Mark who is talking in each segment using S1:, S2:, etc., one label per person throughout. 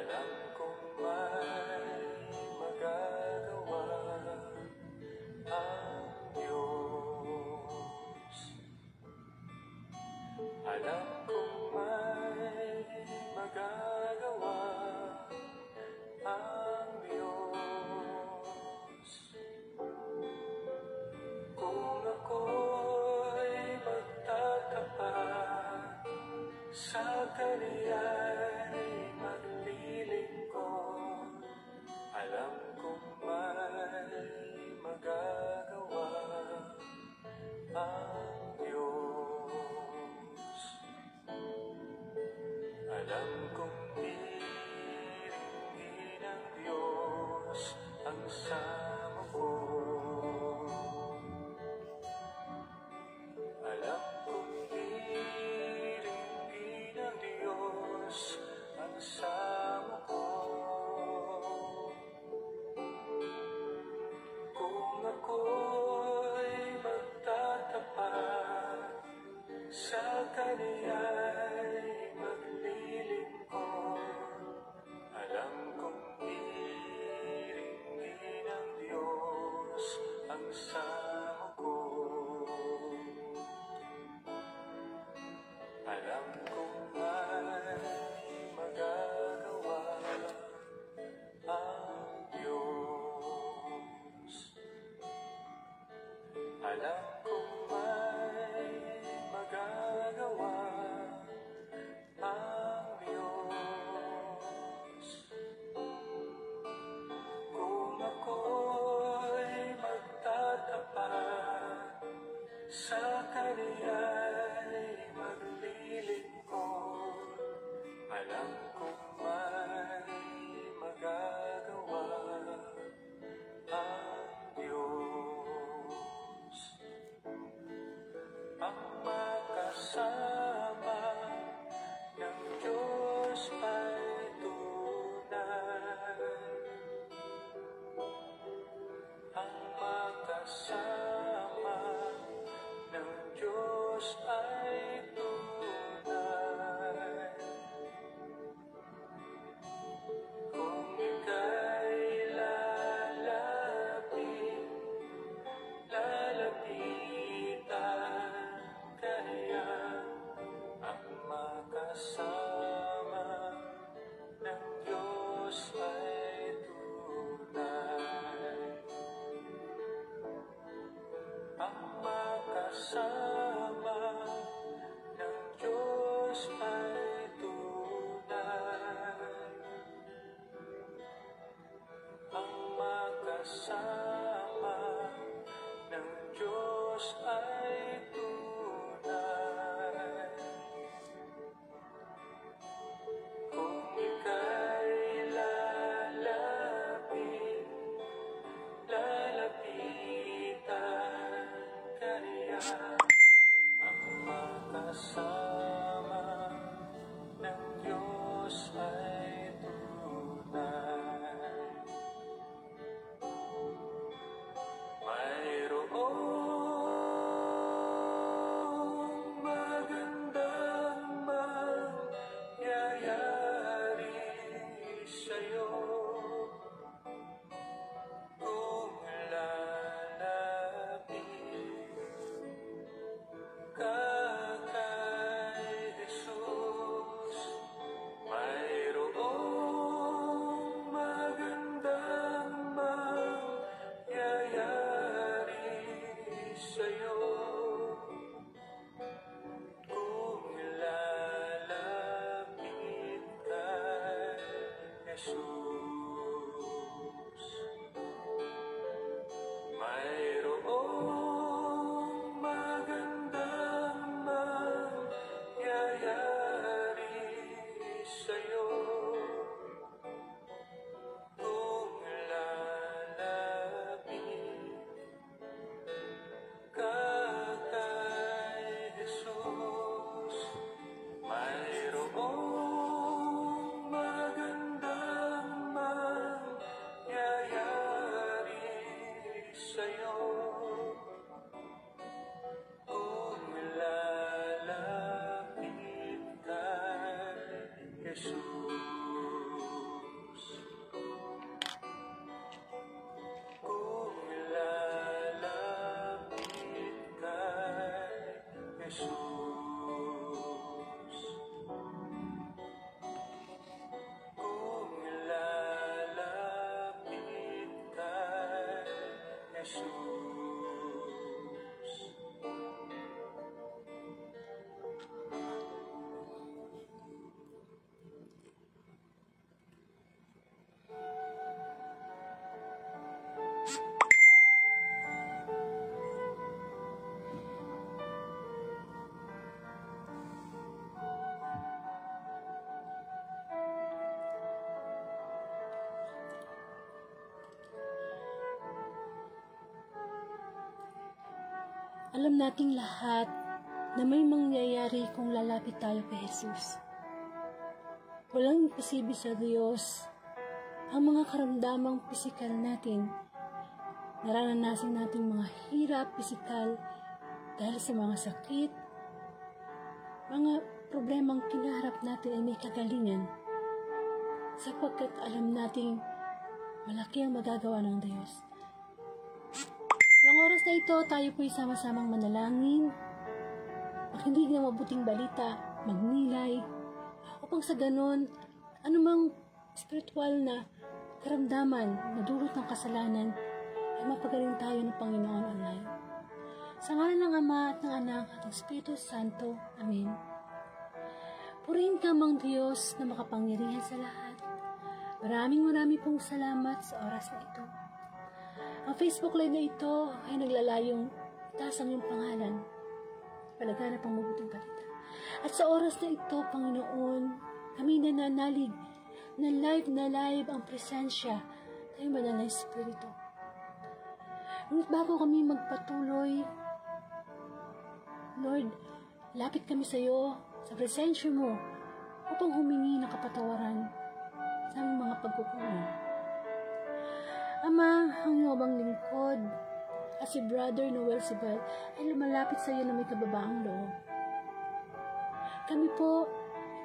S1: Alam kong may magagawa ang Diyos. Alam kong may magagawa ang Diyos. Kung ako'y magtatapat sa Kaniya'y maglilingkod, alam kong may magagawa ang Diyos. Alam kong diringgin ng Diyos ang samo ko. Alam kong diringgin ng Diyos ang samo ko. Kung ako'y magtatapat sa Kaniya'y maglilingkod, alam kong diringgin ng Diyos ang samo ko. Alam kong may magagawa ang Diyos. Alam kong may magagawa ang Diyos. Kung ako'y magtatapat sa Kaniya'y maglilingkod, alam kong may magagawa ang Diyos. Ang makasama ng Diyos ay tunay. Ang makasama ng Diyos ay tunay. Kung ika'y lalapitan ka niya, ang makasama ng Diyos ay tunay. Ang makasama ng Diyos ay tunay. Ang makasama ng Diyos ay tunay. Kung ika'y lalapitan ka niya, ang makasama ng Diyos ay tunay. Jesus.
S2: Alam nating lahat na may mangyayari kung lalapit tayo kay Jesus. Walang imposible sa Diyos. Ang mga karamdamang pisikal natin, nararanasan nating mga hirap pisikal dahil sa mga sakit, mga problemang kinaharap natin ay may kagalingan, sapagkat alam nating malaki ang magagawa ng Diyos. Ngayong oras na ito, tayo po'y sama-samang manalangin, makinig ng mabuting balita, magnilay, upang sa ganon, anumang spiritual na karamdaman na dulot ng kasalanan, ay mapagaling tayo ng Panginoon online. Sa ngalan ng Ama at ng Anak at ng Espiritu Santo. Amen. Purihin ka, Mang Diyos, na makapangyarihan sa lahat. Maraming pong salamat sa oras na ito. Ang Facebook Live na ito ay naglalayong itaas ang iyong pangalan, palaganap ang mabuting balita. At sa oras na ito, Panginoon, kami nananalig na live ang presensya ng Banal na Espiritu. Ngunit bago kami magpatuloy, Lord, lapit kami sa iyo, sa presensya mo, upang humingi ng kapatawaran sa aming mga pagkukulang. Ama, ang iyong lingkod at si Brother Noel Sibal ay lumalapit sa iyo na may kababaang loob. Kami po,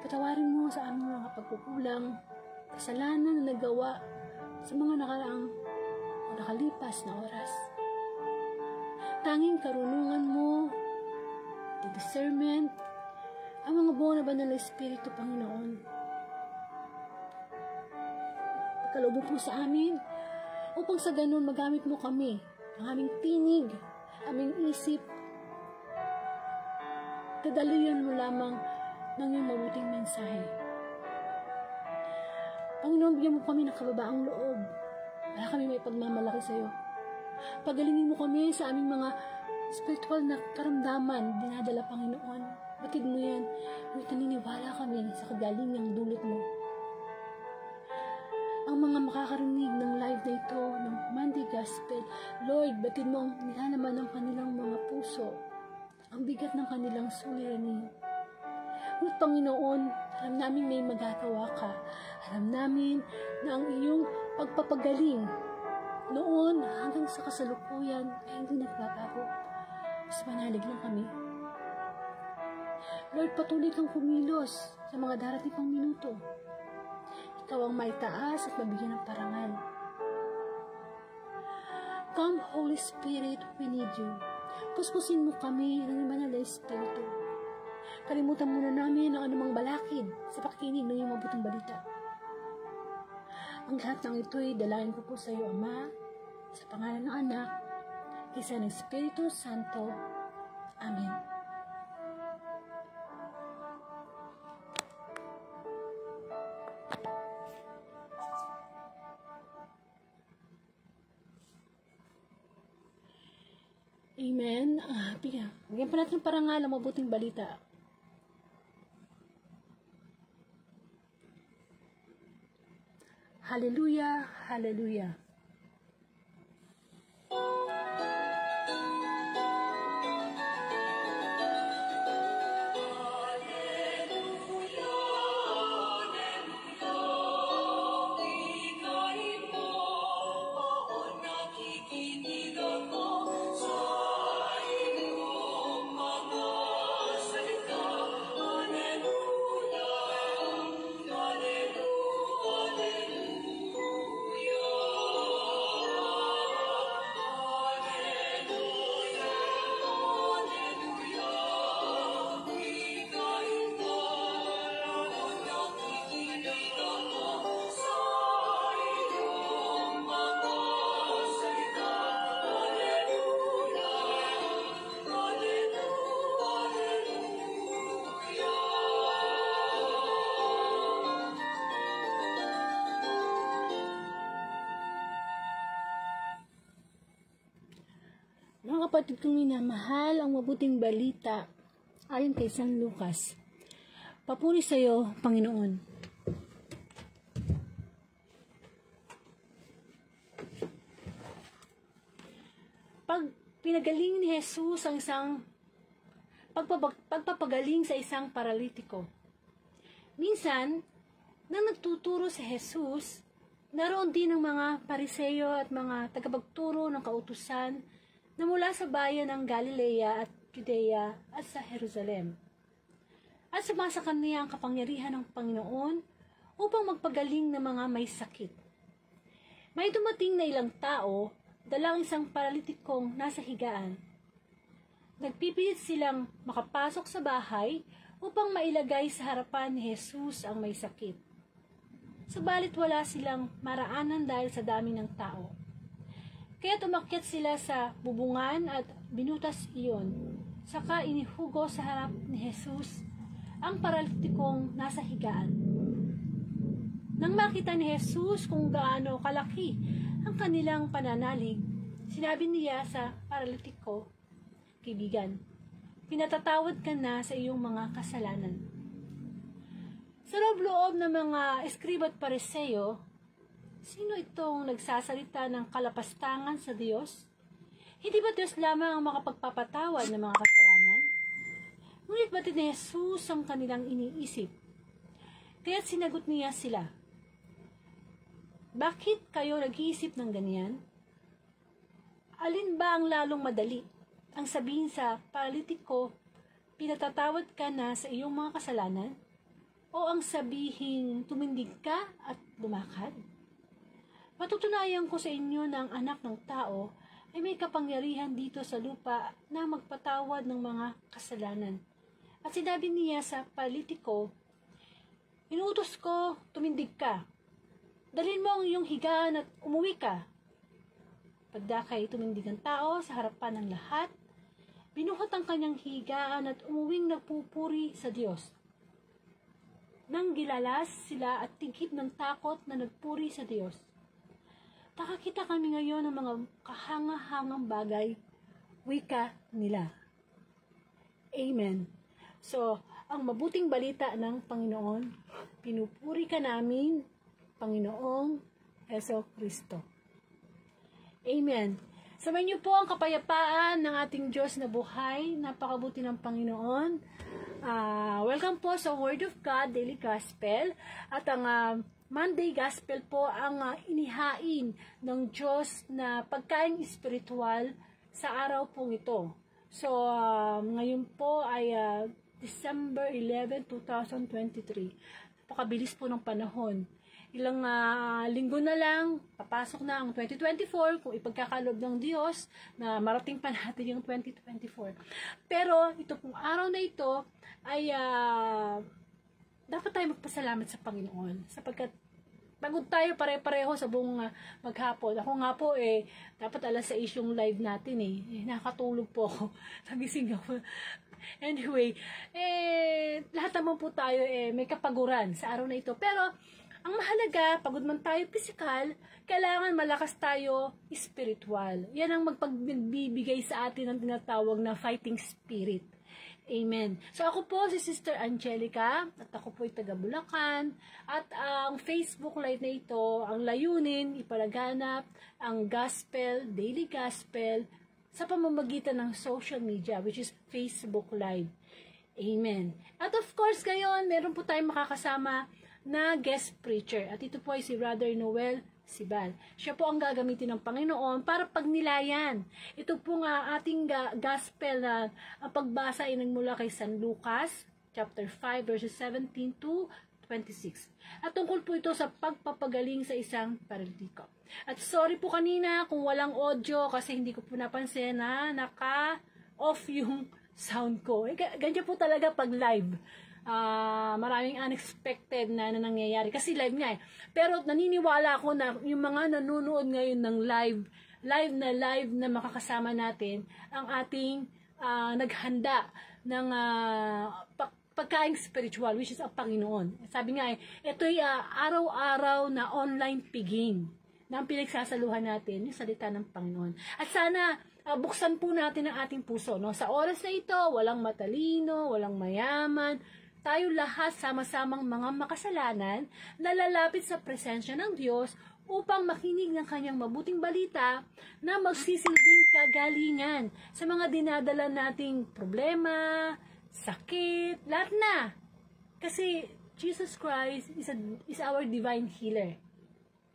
S2: patawarin mo sa aming mga pagkukulang, kasalanan na nagawa sa mga nakaraang o nakalipas na oras. Tanging karunungan mo, the discernment, ang mga buong na banal na Espiritu, Panginoon. Pagkaloob mo po sa amin, upang sa ganun magamit mo kami, ang aming tinig, aming isip, tadaluyan mo lamang ng iyong mabuting mensahe. Panginoon, bigyan mo kami ng kababaang loob para kami may pagmamalaki sa iyo. Pagalingin mo kami sa aming mga spiritual na karamdaman, dinadala, Panginoon. Batid mo yan, at naniniwala kami sa kagalingang dulot mo. Ang mga makakarinig ng live na ito, ng Monday Gospel, Lord, batid mo ang nilalaman ng kanilang mga puso, ang bigat ng kanilang suliranin. Ngunit Panginoon, alam namin may magagawa ka. Alam namin na ang iyong pagpapagaling noon hanggang sa kasalukuyan ay hindi nagbabago. Mas manalig lang kami. Lord, patuloy kang kumilos sa mga darating pang minuto. Ikaw ang maitaas at mabigyan ng parangal. Come, Holy Spirit, we need you. Puspusin mo kami ng Banal na Espiritu. Kalimutan muna namin ang anumang balakid sa pakikinig ng iyong mabuting balita. Ang lahat ng ito'y dalayan ko po sa iyo, Ama, sa pangalan ng Anak, isa ng Espiritu Santo. Amen. Amen. Bigyan pa natin parangal ang mabuting balita. Hallelujah, hallelujah. kapatid kong minamahal, ang mabuting balita ayon kay San Lucas. Papuri sa iyo, Panginoon. Pag pinagaling ni Jesus ang isang pagpapagaling sa isang paralitiko. Minsan, nang nagtuturo si Jesus, naroon din ang mga Pariseo at mga tagapagturo ng kautusan na mula sa bayan ng Galilea at Judea at sa Jerusalem. At sumasa kaniya ang kapangyarihan ng Panginoon upang magpagaling ng mga may sakit. May dumating na ilang tao, dalang isang paralitikong nasa higaan. Nagpipilit silang makapasok sa bahay upang mailagay sa harapan ni Jesus ang may sakit. Subalit wala silang maraanan dahil sa dami ng tao. Kaya umakyat sila sa bubungan at binutas iyon. Saka inihugo sa harap ni Jesus ang paralitikong nasa higaan. Nang makita ni Jesus kung gaano kalaki ang kanilang pananalig, sinabi niya sa paralitiko, "Kaibigan, pinatatawad ka na sa iyong mga kasalanan." Sa loob ng mga eskriba at pariseo, sino itong nagsasalita ng kalapastangan sa Diyos? Hindi ba Diyos lamang ang makapagpapatawad ng mga kasalanan? Ngunit batid ni Jesus ang kanilang iniisip. Kaya't sinagot niya sila, "Bakit kayo nag-iisip ng ganyan? Alin ba ang lalong madali? Ang sabihin sa paralitiko, pinatatawad ka na sa iyong mga kasalanan? O ang sabihin, tumindig ka at lumakad? Patutunayan ko sa inyo na ang anak ng tao ay may kapangyarihan dito sa lupa na magpatawad ng mga kasalanan." At sinabi niya sa paralitiko, "Inuutos ko, tumindig ka. Dalhin mo ang iyong higaan at umuwi ka." Pagdakay tumindig ang tao sa harapan ng lahat, binuhat ang kanyang higaan at umuwing nagpupuri sa Diyos. Nang gilalas sila at tigip ng takot na nagpuri sa Diyos. Nakakita kami ngayon ng mga kahanga-hangang bagay, wika nila. Amen. So, ang mabuting balita ng Panginoon, pinupuri ka namin, Panginoong Heso Kristo. Amen. Samayin niyo po ang kapayapaan ng ating Diyos na buhay, napakabuti ng Panginoon. Welcome po sa Word of God Daily Gospel. At ang Monday Gospel po ang inihain ng Diyos na pagkain espiritual sa araw pong ito. So, ngayon po ay December 11, 2023. Napakabilis po ng panahon. Ilang linggo na lang, papasok na ang 2024 kung ipagkakalob ng Diyos na marating pa natin yung 2024. Pero ito pong araw na ito ay dapat tayo magpasalamat sa Panginoon sapagkat pagod tayo pare-pareho sa buong maghapon. Ako nga po dapat alas 6 yung live natin nakatulog po ako. Nagising ako. Anyway, lahat naman po tayo may kapaguran sa araw na ito. Pero ang mahalaga, pagod man tayo physical, kailangan malakas tayo spiritual. Yan ang magbibigay sa atin ng tinatawag na fighting spirit. Amen. So ako po si Sister Angelica at ako po ay taga Bulacan at ang Facebook Live na ito, ang layunin, ipalaganap ang gospel, daily gospel sa pamamagitan ng social media which is Facebook Live. Amen. At of course ngayon, meron po tayong makakasama na guest preacher at ito po ay si Brother Noel Sibal. Siya po ang gagamitin ng Panginoon para pagnilayan. Ito po nga ating gospel na pagbasa ay nagmula kay San Lucas, chapter 5, verses 17 to 26. At tungkol po ito sa pagpapagaling sa isang paralitiko. At sorry po kanina kung walang audio kasi hindi ko po napansin na naka-off yung sound ko. Ganyan po talaga pag live. Maraming unexpected na nangyayari kasi live nga pero naniniwala ako na yung mga nanonood ngayon ng live na makakasama natin ang ating naghanda ng pagkain spiritual which is ang Panginoon. Sabi nga ito'y araw-araw na online piging na ang pinagsasaluhan natin yung salita ng Panginoon. At sana buksan po natin ang ating puso. No? Sa oras na ito, walang matalino, walang mayaman, tayo lahat sama-samang mga makasalanan na lalapit sa presensya ng Diyos upang makinig ng kanyang mabuting balita na magsisilbing kagalingan sa mga dinadala nating problema, sakit, lahat na. Kasi Jesus Christ is our divine healer.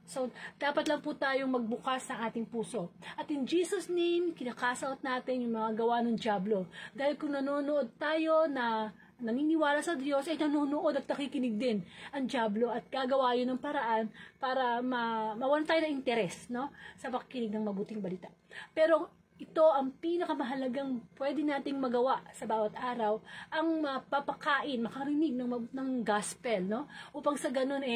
S2: So, dapat lang po tayong magbukas ng ating puso. At in Jesus' name, kinakasaot natin yung mga gawa ng dyablo. Dahil kung nanonood tayo na naniniwala sa Diyos, ay nanonood at nakikinig din ang dyablo at gagawa yun ng paraan para mawalan tayo ng interes, no? Sa pakikinig ng mabuting balita. Pero ito ang pinakamahalagang pwede nating magawa sa bawat araw, ang mapapakain, makarinig ng gospel, no? Upang sa ganun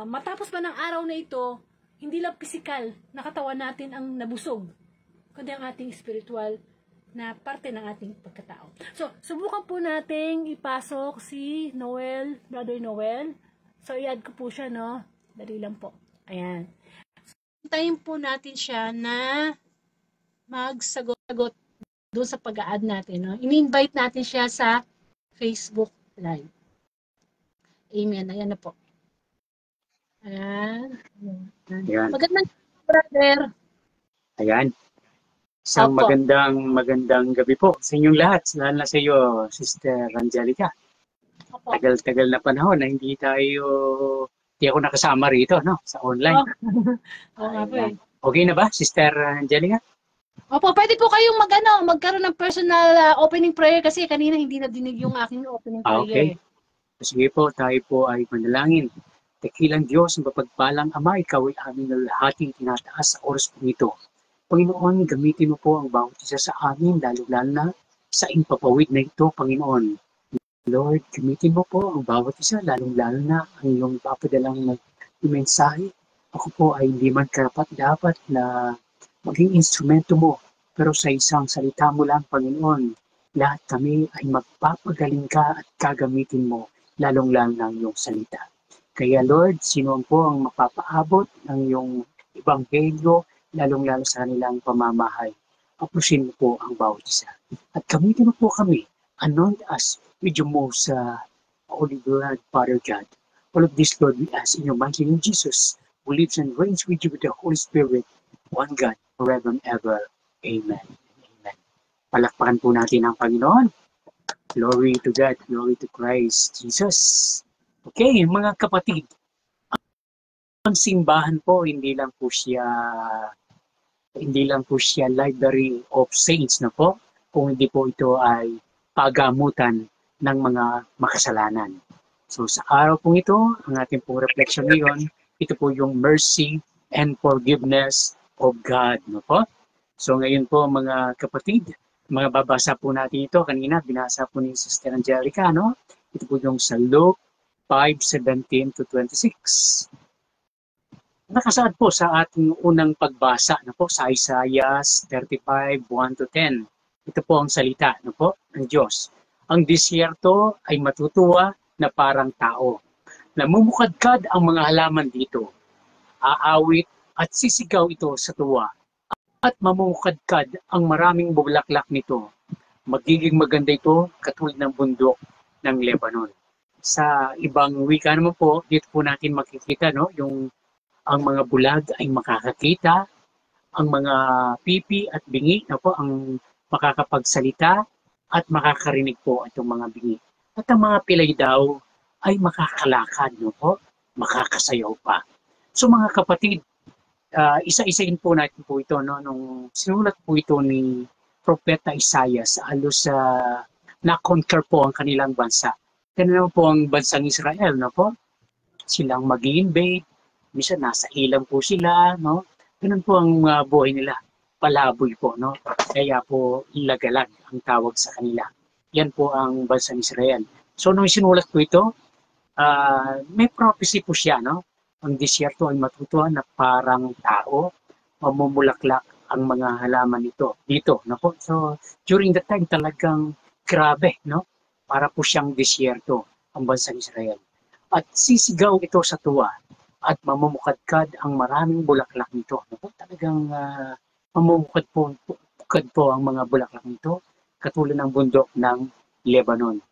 S2: matapos pa ng araw na ito, hindi lang physical na katawan natin ang nabusog, kundi ang ating spiritual na parte ng ating pagkatao. So, subukan po nating ipasok si Noel, Brother Noel. So, i-add ko po siya, no? Dali lang po. Ayan. Hintayin po natin siya na magsagot doon sa pag-a-add natin, no? In-invite natin siya sa Facebook Live. Amen. Ayan na po. Ayan.
S3: Ayan.
S2: Magandang brother.
S3: Ayan. Isang
S2: Opo.
S3: magandang gabi po sa inyong lahat. Lalo na sa iyo, Sister Angelica.
S2: Opo.
S3: Tagal-tagal na panahon na hindi ako nakasama rito, no? Sa online.
S2: Oo nga po eh.
S3: Okay na ba, Sister Angelica?
S2: Opo, pwede po kayong magkaroon ng personal opening prayer kasi kanina hindi na dinig yung aking opening prayer.
S3: Okay. Sige po, tayo po ay manalangin. Dakilang Diyos, ang mapagpalang Ama, ikaw ay aming nalalahating tinataas sa oras po ito. Panginoon, gamitin mo po ang bawat isa sa amin, lalo-lalo na sa impapawid na ito, Panginoon. Lord, gamitin mo po ang bawat isa, lalong-lalo na ang iyong papadalang mensahe. Ako po ay hindi man karapat-dapat na maging instrumento mo, pero sa isang salita mo lang, Panginoon, lahat kami ay magpapagaling ka at gagamitin mo, lalong-lalo na ang iyong salita. Kaya Lord, sino po ang mapapaabot ng iyong ebanghelyo, lalong-lalo sa kanilang pamamahay. Apusin mo po ang bawat isa. At gamitin mo po kami, anoint us with your most holy blood, Father God. All of this, Lord, we ask in your mighty name, Jesus, who lives and reigns with you with the Holy Spirit, one God, forever and ever. Amen. Amen. Palakpakan po natin ang Panginoon. Glory to God, glory to Christ Jesus. Okay, mga kapatid, ang simbahan po hindi lang po siya library of saints na po, kung hindi po ito ay pagamutan ng mga makasalanan. So sa araw pong ito, ang ating pong reflection ngayon, ito po yung mercy and forgiveness of God, no po? So ngayon po mga kapatid, mga babasa po natin ito, kanina binasa po ni Sister Angelica, no? Ito po yung sa Luke 5:17-26. Nakasaad po sa ating unang pagbasa na po sa Isaiah 35:1-10. Ito po ang salita na po ng Diyos. Ang disyerto ay matutuwa na parang tao. Namumukadkad ang mga halaman dito. Aawit at sisigaw ito sa tuwa. At mamumukadkad ang maraming bulaklak nito. Magiging maganda ito katulad ng bundok ng Lebanon. Sa ibang wika naman po, dito po natin makikita, no, ang mga bulag ay makakakita, ang mga pipi at bingi na po ang makakapagsalita at makakarinig po itong mga bingi. At ang mga pilay daw ay makakalakad, no po, makakasayaw pa. So mga kapatid, isa-isain po natin po ito, no, nung sinulat po ito ni Propeta Isaiah sa alos na-conquer po ang kanilang bansa. Ganun po ang bansang Israel, no po? Silang mag-i-invade, minsan nasa ilang po sila, no? Ganun po ang buhay nila. Palaboy po, no? Kaya po lagalag ang tawag sa kanila. Yan po ang bansang Israel. So nung sinulat po ito, may prophecy po siya, no? Ang disyerto ay matutuwa na parang tao, mamumulaklak ang mga halaman nito dito, no po? So during that time talagang grabe, no? Para po siyang disyerto ang bansang Israel. At sisigaw ito sa tuwa at mamumukadkad ang maraming bulaklak nito. No? Talagang mamumukad po ang mga bulaklak nito, katulad ng bundok ng Lebanon.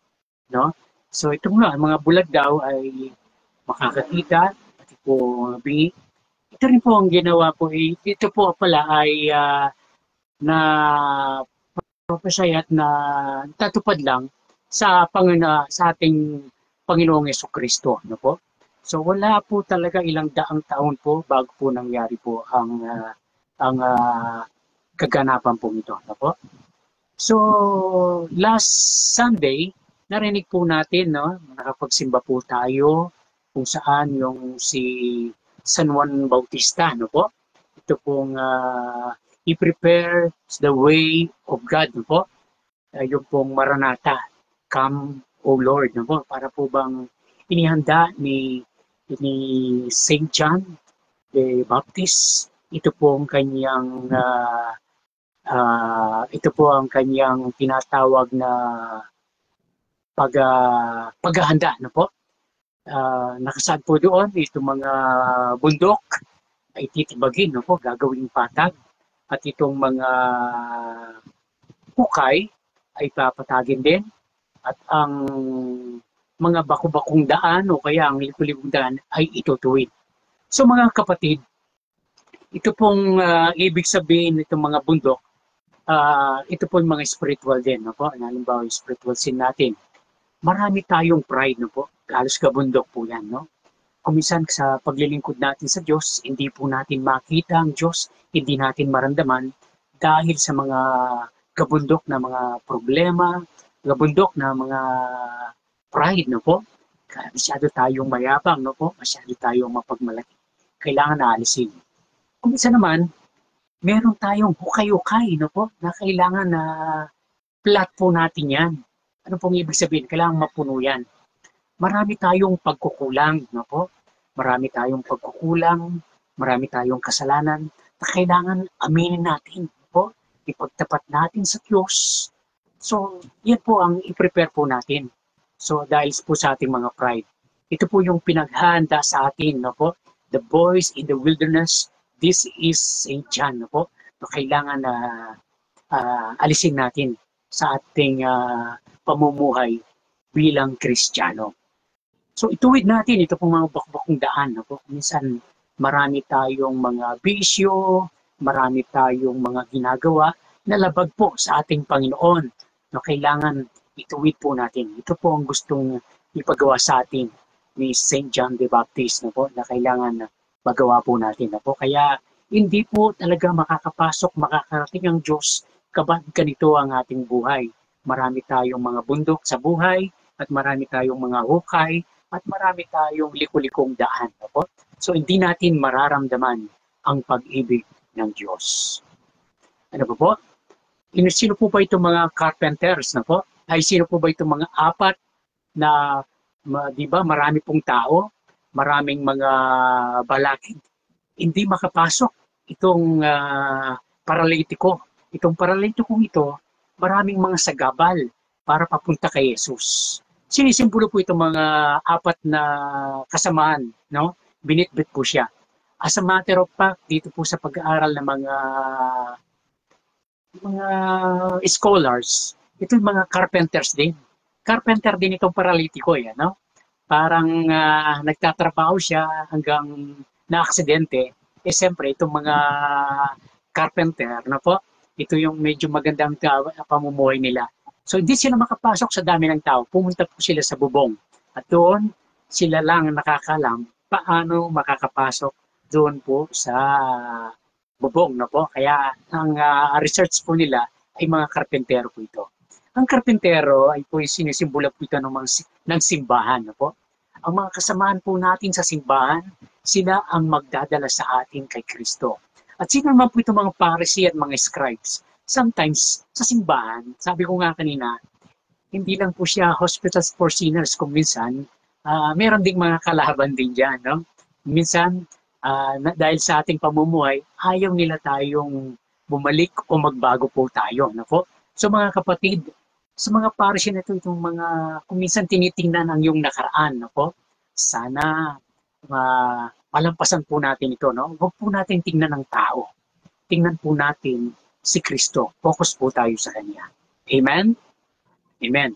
S3: No? So ito nga, ang mga bulag daw ay makakakita, pati po bingi. Ito rin po ang ginawa po, ito po pala ay na propesya at na tatupad lang sa ating Panginoong Jesucristo, no po? So wala po talaga ilang daang taon po bago po nangyari po ang kaganapan po ito, no po? So last Sunday, narinig po natin, no, nakapagsimba po tayo kung saan yung si San Juan Bautista, no po? Ito pong i-prepare the way of God, no po? Yung pong Maranatha, come, O Lord, no po? Para po bang inihanda ni Saint John the Baptist. Ito po ang kanyang tinatawag na paghahanda, no po? Nakasaad po doon itong mga bundok ay titibagin, no po, gagawing patag, at itong mga hukay ay papatagin din, at ang mga baku-bakong daan o kaya ang liku-likong daan ay itutuwid. So mga kapatid, ito pong ibig sabihin itong mga bundok, ito po yung mga spiritual din, no po? Halimbawa yung spiritual sin natin. Marami tayong pride, no po? Halos kabundok po yan, no? Kuminsan sa paglilingkod natin sa Diyos, hindi po natin makita ang Diyos, hindi natin maramdaman dahil sa mga kabundok na mga problema, kabundok na mga pride, no po? Kaya masyado tayong mayabang, no po? Masyado tayong mapagmalaki. Kailangan naalisin. Kuminsan naman, meron tayong hukay-hukay, no po? Na kailangan na flat po natin yan. Ano pong ibig sabihin? Kailangan mapuno yan. Marami tayong pagkukulang, no po? Marami tayong pagkukulang, marami tayong kasalanan na kailangan aminin natin, no po? Ipagtapat natin sa Diyos. So, yan po ang i-prepare po natin. So, dahil po sa ating mga pride. Ito po yung pinaghahanda sa atin, no po? The boys in the wilderness, this is St. John, no po? So, kailangan na alisin natin sa ating pamumuhay bilang Kristiyano. So, ituwid natin ito pong mga bakbakong daan, no po? Minsan, marami tayong mga bisyo, marami tayong mga ginagawa na labag po sa ating Panginoon. No, kailangan ituwid po natin. Ito po ang gustong ipagawa sa atin ni St. John the Baptist, no po, na kailangan magawa po natin, no po. Kaya hindi po talaga makakarating ang Diyos kapag ganito ang ating buhay. Marami tayong mga bundok sa buhay, at marami tayong mga hukay, at marami tayong liku-likong daan, no po. So hindi natin mararamdaman ang pag-ibig ng Diyos. Ano po? Sino po ba itong mga carpenters, na po? Ay sino po ba itong mga apat na, di ba, marami pong tao, maraming mga balakid, hindi makapasok itong paralitiko. Itong paralitikong ito, maraming mga sagabal para papunta kay Jesus. Sinisimbolo po itong mga apat na kasamaan, no? Binitbit po siya. As a matter of fact, dito po sa pag-aaral ng mga scholars, ito yung mga carpenters din. Carpenter din itong paralitiko, no? Parang nagtatrabaho siya hanggang na-aksidente. Siyempre, itong mga carpenter, no po? Ito yung medyo magandang pamumuhay nila. So, hindi sila makapasok sa dami ng tao. Pumunta po sila sa bubong. At doon, sila lang nakakalam paano makakapasok doon po sa bubong, no po? Kaya ang research po nila ay mga karpentero po ito. Ang karpentero ay po sinisimbolo po ito ng simbahan, no po? Ang mga kasamaan po natin sa simbahan, sila ang magdadala sa atin kay Kristo. At sino naman po itong mga Pharisee at mga scribes? Sometimes sa simbahan, sabi ko nga kanina, hindi lang po siya hospitals for sinners kung minsan, meron ding mga kalaban din dyan, no? Minsan, dahil sa ating pamumuhay, ayaw nila tayong bumalik o magbago po tayo. No po? So mga kapatid, sa mga Pharisee na ito, itong mga kung minsan tinitingnan ang yung nakaraan. No po? Sana malampasan po natin ito. No? Huwag po natin tingnan ng tao. tingnan po natin si Kristo. Focus po tayo sa Kanya. Amen? Amen.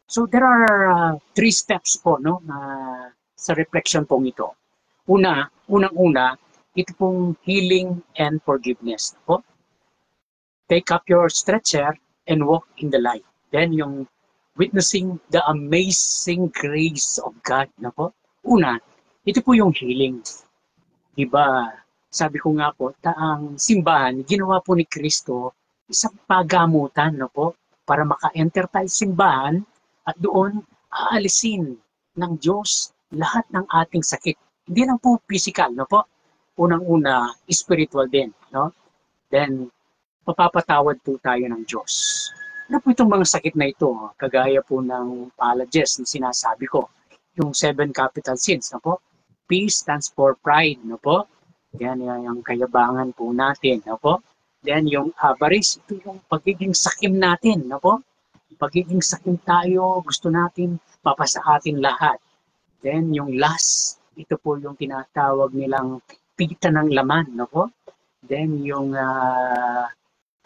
S3: So there are 3 steps po no, sa reflection pong ito. Unang-una, ito pong healing and forgiveness. Po. Take up your stretcher and walk in the light. Then yung witnessing the amazing grace of God. Na po. Una, ito po yung healing. Diba, sabi ko nga po, ang simbahan, ginawa po ni Kristo isang pagamutan no po, para maka-enter tayo sa simbahan at doon aalisin ng Diyos lahat ng ating sakit. Hindi lang po physical, no po? Unang-una, spiritual din, no? Then, mapapatawad po tayo ng Diyos. Ano po itong mga sakit na ito? Kagaya po ng palages na sinasabi ko. Yung 7 capital sins, no po? Peace stands for pride, no po? Yan yung kayabangan po natin, no po? Then yung avarice, ito yung pagiging sakim natin, no po? Pagiging sakim tayo, gusto natin mapasa atin lahat. Then yung lust, ito po yung tinatawag nilang pita ng laman, no po? Then yung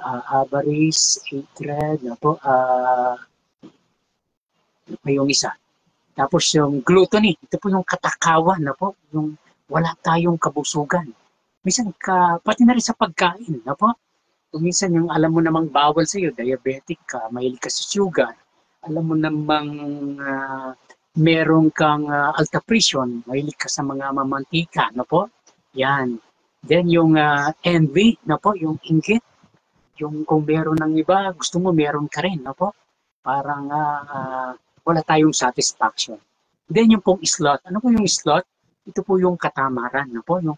S3: avarice, hatred, no po? May yung isa. Tapos yung gluttony, ito po yung katakawan, no po? Yung wala tayong kabusugan. Minsan, pati na rin sa pagkain, no po? Kung minsan yung alam mo namang bawal sa iyo, diabetic ka, mahilig ka sa sugar, alam mo namang meron kang alta presyon, mahilig ka sa mga mamantika, no po? Yan. Then yung envy, no po, yung inggit, yung kung meron ng iba, gusto mo meron ka rin, no po? Parang wala tayong satisfaction. Then yung pong sloth, ano po yung sloth? Ito po yung katamaran, no po? Yung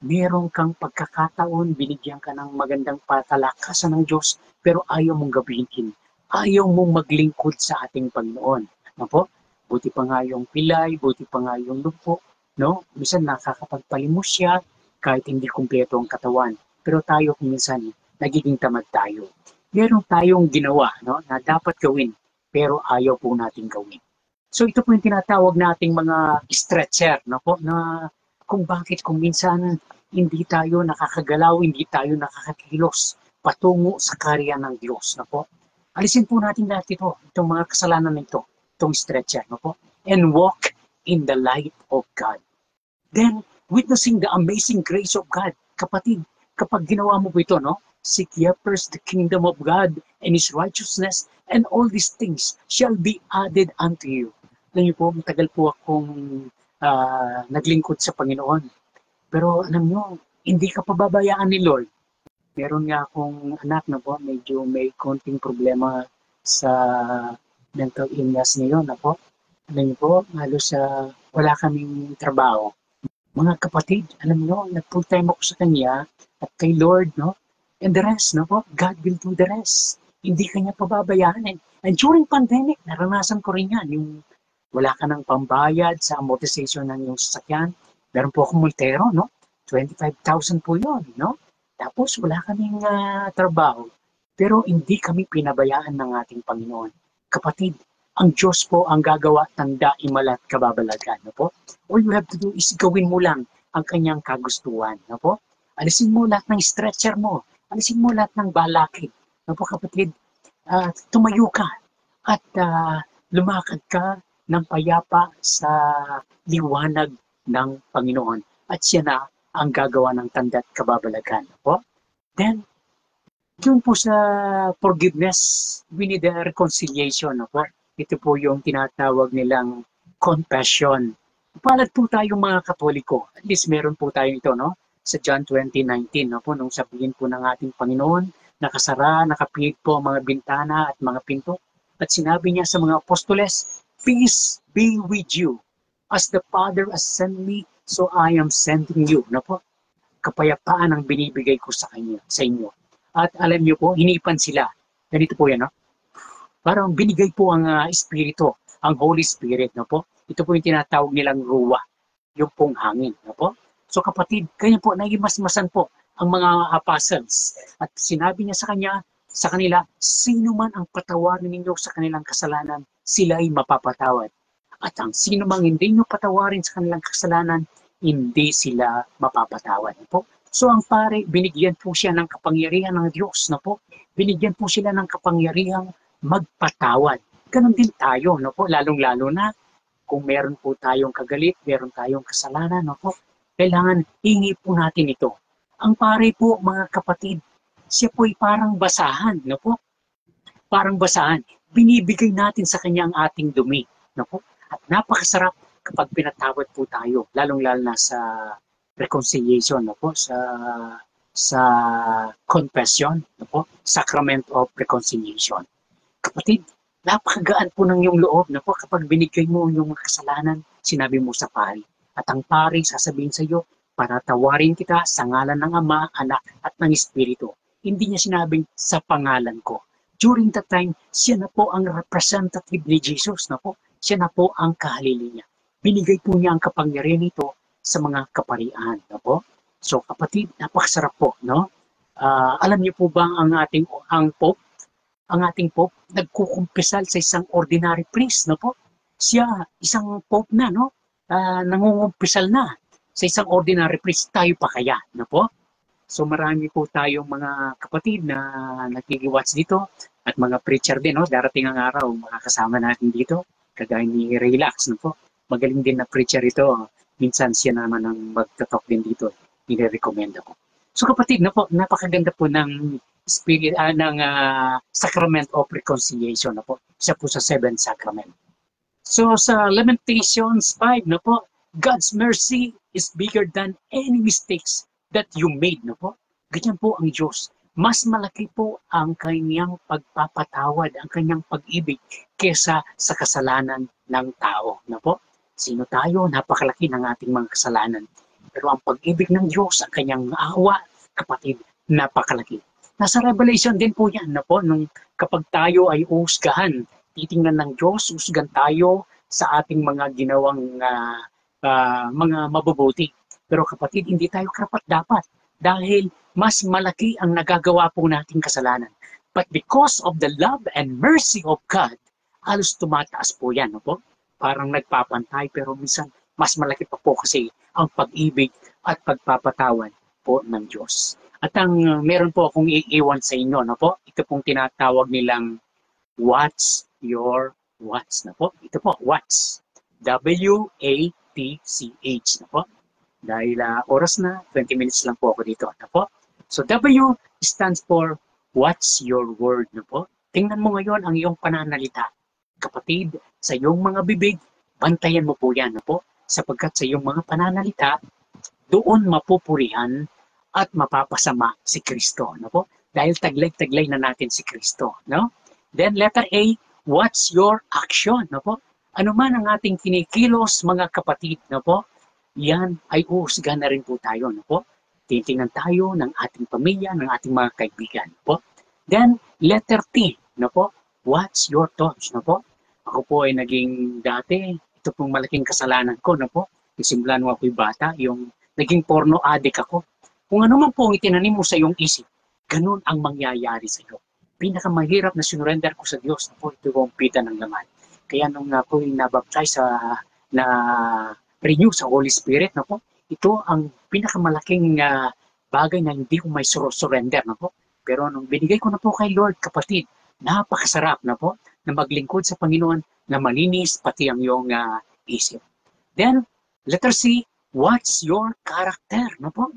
S3: meron kang pagkakataon, binigyan ka ng magandang patalakasan ng Diyos, pero ayaw mong gawin. Ayaw mong maglingkod sa ating Panginoon. No po? Buti pa nga yung pilay, buti pa nga yung lupo. No? Minsan nakakapagpalimos siya kahit hindi kumpleto ang katawan. Pero tayo minsan nagiging tamad tayo. Meron tayong ginawa no, na dapat gawin, pero ayaw po natin gawin. So ito po yung tinatawag nating mga stretcher, no po, na kung bakit kung minsan hindi tayo nakakagalaw, hindi tayo nakakakilos patungo sa karya ng Diyos. No po? Alisin po natin lahat ito, itong mga kasalanan nito, itong stretcher, no po? And walk in the light of God. Then, witnessing the amazing grace of God. Kapatid, kapag ginawa mo po ito, no? Seek ye first the kingdom of God and His righteousness, and all these things shall be added unto you. Alam niyo po, matagal po akong naglingkod sa Panginoon. Pero alam nyo, hindi ka pababayaan ni Lord. Meron nga akong anak na po, medyo may konting problema sa mental illness ngayon. Po. Alam nyo po, halos wala kaming trabaho. Mga kapatid, alam nyo, nag-full time ako sa Kanya at kay Lord, no? And the rest, no po? God will do the rest. Hindi kanya pababayaan. And during pandemic, naranasan ko rin yan. Yung wala ka ng pambayad sa amortization ng iyong sasakyan. Meron po akong multero, no? 25,000 po yun, no? Tapos wala kaming trabaho. Pero hindi kami pinabayaan ng ating Panginoon. Kapatid, ang Diyos po ang gagawa tanda, imalat, kababalagan, no po? All you have to do is gawin mo lang ang kanyang kagustuhan, no po? Alisin mo lahat ng stretcher mo. Alisin mo lahat ng balakid. No po kapatid, tumayo ka at lumakad ka ng payapa sa liwanag ng Panginoon. At siya na ang gagawa ng tanda at kababalagan. Po? Then, yung po sa forgiveness, we need a reconciliation. Po? Ito po yung tinatawag nilang confession. Palad po tayong mga Katoliko. At least meron po tayo ito, no? Sa John 20:19, no? Po, nung sabihin po ng ating Panginoon, nakasara, nakapihit po ang mga bintana at mga pinto. At sinabi niya sa mga apostoles, peace be with you. As the Father has sent me, so I am sending you. No po? Kapayapaan ang binibigay ko sa inyo. At alam niyo po, hinipan sila. Ganito po yan, no? Parang binigay po ang Espiritu, ang Holy Spirit, no po? Ito po yung tinatawag nilang ruwa, yung pong hangin, no po? So kapatid, kanya po, naimasmasan po ang mga apostles. At sinabi niya sa kanila, sino man ang patawarin ninyo sa kanilang kasalanan, sila ay mapapatawad. At ang sino mang hindi nyo patawarin sa kanilang kasalanan, hindi sila mapapatawad. Po? So ang pare, binigyan po siya ng kapangyarihan ng Diyos na po. Binigyan po sila ng kapangyarihang magpatawad. Ganon din tayo, no po, lalong-lalo na kung meron po tayong kagalit, meron tayong kasalanan, no po, kailangan hingi po natin ito. Ang pare po, mga kapatid, siya po'y parang basahan, no po? Parang basahan. Binibigay natin sa kanya ang ating dumi, no po? At napakasarap kapag pinatawad po tayo, lalong-lalo na sa reconciliation, no po? Sa confession, no po? Sacrament of reconciliation. Kapatid, napakagaan po ng iyong loob, no po? Kapag binigay mo yung mga kasalanan, sinabi mo sa pari. At ang pari sasabihin sa iyo, patatawarin kita sa ngalan ng Ama, Anak, at ng Espiritu. Hindi niya sinabing sa pangalan ko. During that time, siya na po ang representative ni Jesus na po. Siya na po ang kahalili niya. Binigay po niya ang kapangyarihan nito sa mga kaparian. Na po? So kapatid, napakasarap po. No? Alam niyo po ba ang ating Pope, nagkukumpisal sa isang ordinary priest. No po? Siya, isang Pope na, no? Nangungumpisal na sa isang ordinary priest, tayo pa kaya, na po? So marami po tayong mga kapatid na nakikiwatch dito at mga preacher din, no? Darating ang araw, makakasama natin dito, kagaya ni Relax, no po? Magaling din na preacher ito. Minsan siya naman ang magtatalk din dito, nire-recommend ako. So kapatid, no po, napakaganda po ng spirit, ng Sacrament of Reconciliation, no po? Isa po sa 7 Sacrament. So sa Lamentations 5, no po, God's mercy is bigger than any mistakes that you made, no po? Ganyan po ang Diyos. Mas malaki po ang kanyang pagpapatawad, ang kanyang pag-ibig kesa sa kasalanan ng tao, no po? Sino tayo? Napakalaki ng ating mga kasalanan. Pero ang pag-ibig ng Diyos, ang kanyang awa, kapatid, napakalaki. Nasa Revelation din po yan, no po? Nung kapag tayo ay uhusgahan, titingnan ng Diyos, uhusgan tayo sa ating mga ginawang mga mabubuti. Pero kapatid, hindi tayo karapat-dapat dahil mas malaki ang nagagawa po nating kasalanan. But because of the love and mercy of God, halos tumataas po yan. No po? Parang nagpapantay pero minsan mas malaki pa po kasi ang pag-ibig at pagpapatawad po ng Diyos. At ang meron po akong iiwan sa inyo, no po? Ito pong tinatawag nilang What's Your What's, na po? Ito po, What's. W-A-T-C-H, na po? Dahil oras na, 20 minutes lang po ako dito, na po? So W stands for What's Your Word, na po? Tingnan mo ngayon ang iyong pananalita. Kapatid, sa iyong mga bibig, bantayan mo po yan, na po? Sapagkat sa iyong mga pananalita, doon mapupurihan at mapapasama si Kristo, no po? Dahil taglay-taglay na natin si Kristo, no? Then letter A, what's your action, no po? Ano man ang ating kinikilos, mga kapatid, no po? Yan ay uhusgahan na rin po tayo, no po? Titingnan tayo ng ating pamilya, ng ating mga kaibigan, no po? Then letter T, no po? What's your thoughts, no po? Ako po ay naging dati, ito pong malaking kasalanan ko, no po? Isimula nung ako'y bata, yung naging porno addict ako. Kung ano man po ang itinanim mo sa iyong isip, ganun ang mangyayari sa iyo. Pinakamahirap na sinurrender ko sa Diyos na po ito yung pita ng laman. Kaya nung ako'y nabaptize na renew sa Holy Spirit, na po, ito ang pinakamalaking bagay na hindi ko may surrender, na po. Pero nung binigay ko na po kay Lord, kapatid, napakasarap na po na maglingkod sa Panginoon na malinis pati ang iyong isip. Then, letter C, what's your character, no po?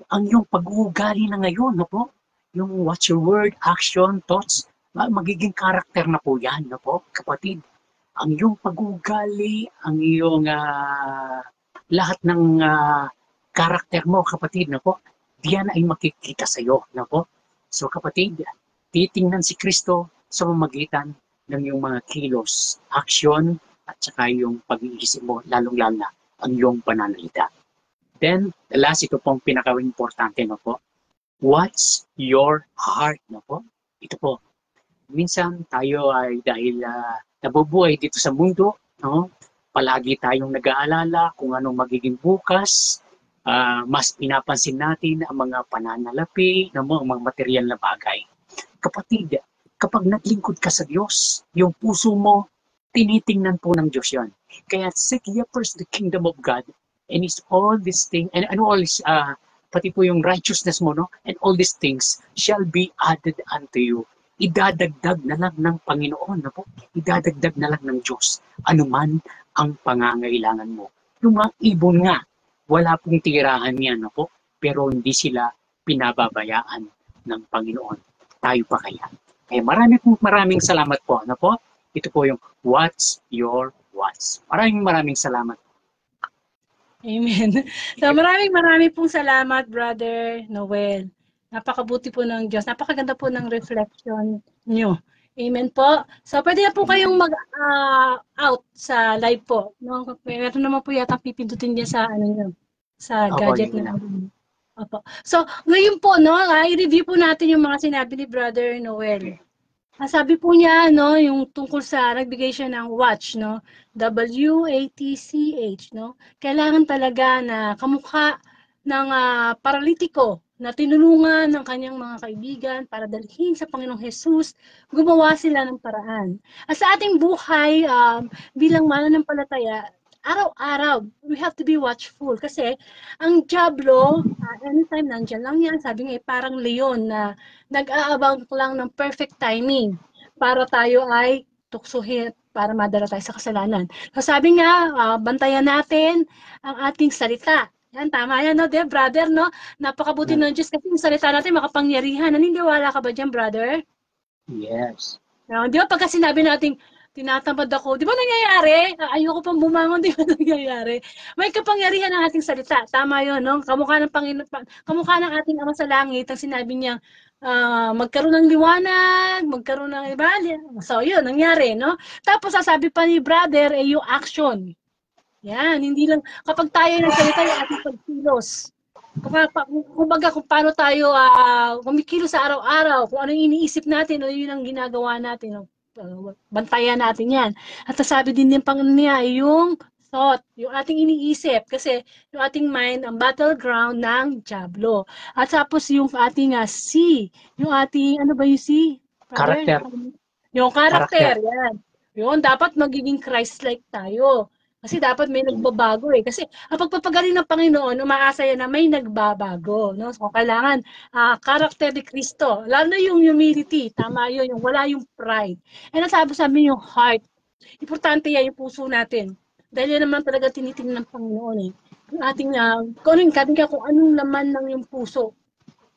S3: Ang iyong pag-uugali na ngayon, no po? Yung what's your word, action, thoughts, magiging character na po yan, no po, kapatid. Ang iyong pag-uugali, ang iyong lahat ng character mo, kapatid, no po, diyan ay makikita sa iyo, no po. So kapatid, titingnan si Kristo sa pamamagitan ng iyong mga kilos, action, at saka yung pag-iisip mo, lalong-lalo na ang iyong pananalita. Then, the last, ito pong pinaka-importante, no po. What's your heart, no po? Ito po. Minsan tayo ay dahil nabubuhay dito sa mundo, no? Palagi tayong nag-aalala kung anong magiging bukas. Mas pinapansin natin ang mga pananalapi, ang mga material na bagay. Kapatid, kapag naglingkod ka sa Diyos, yung puso mo, tinitingnan po ng Diyos yan. Kaya seek ye first the kingdom of God and is all this thing and all his pati po yung righteousness mo, no? And all these things shall be added unto you. Idadagdag na lang ng Panginoon, no po? Idadagdag na lang ng Diyos. Anuman ang pangangailangan mo. Yung mga ibon nga, wala pong tirahan yan, no po? Pero hindi sila pinababayaan ng Panginoon. Tayo pa kaya? Kaya maraming salamat po, ano po? Ito po yung What's Your What's. Maraming salamat.
S2: Amen. So maraming pong salamat, Brother Noel. Napakabuti po ng Diyos. Napakaganda po ng reflection nyo. Amen po. So pwede na po kayong mag-out sa live po. No? Meron naman po yata pipindutin niya sa sa gadget na. Opo. So ngayon po, no, i-review po natin yung mga sinabi ni Brother Noel. Sabi po niya, no, yung tungkol sa nagbigay siya ng watch, no, WATCH, no. Kailangan talaga na kamukha ng paralitiko na tinulungan ng kanyang mga kaibigan para dalhin sa Panginoong Jesus, gumawa sila ng paraan. At sa ating buhay bilang mananampalataya, araw-araw, we have to be watchful kasi ang diablo, anytime nandiyan lang yan, sabi nga parang leon na nag-aabang lang ng perfect timing para tayo ay tuksuhin para madala tayo sa kasalanan. So sabi nga, bantayan natin ang ating salita. Yan, tama yan, no, brother, no? Napakabuti ng Diyos kasi yung salita natin makapangyarihan. Naniniwala ka ba dyan, brother?
S3: Yes.
S2: Di ba pagka sinabi natin, tinatamad ako, di ba nangyayari? Ayoko pang bumangon, di ba nangyayari? May kapangyarihan ang ating salita. Tama yun, no? Kamukha ng Panginoon, kamukha ng ating Ama sa Langit, ang sinabi niya, magkaroon ng liwanag, magkaroon ng iba. So, yun, nangyari, no? Tapos, sasabi pa ni brother, yung action. Yan, hindi lang, kapag tayo nagsalita, yung ating pagkilos. Kumbaga kung paano tayo kumikilos sa araw-araw, kung ano yung iniisip natin, o yun ang ginagawa natin, bantayan natin yan. At sabi din ng Panginoon niya, yung thought, yung ating iniisip, kasi yung ating mind, ang battleground ng diablo. At tapos yung ating C, yung ating, ano ba yung C?
S3: Character.
S2: Yung character, yan. Yun, dapat magiging Christ-like tayo. Kasi dapat may nagbabago eh. Kasi ang pagpapagaling ng Panginoon, umaasa yan na may nagbabago. No? So, kailangan karakter ni Kristo. Lalo na yung humility. Tama yun. Yung wala yung pride. And sabi yung heart. Importante yan yung puso natin. Dahil yan naman talaga tinitingnan ng Panginoon eh. Yung ating, kung anong laman ng yung puso.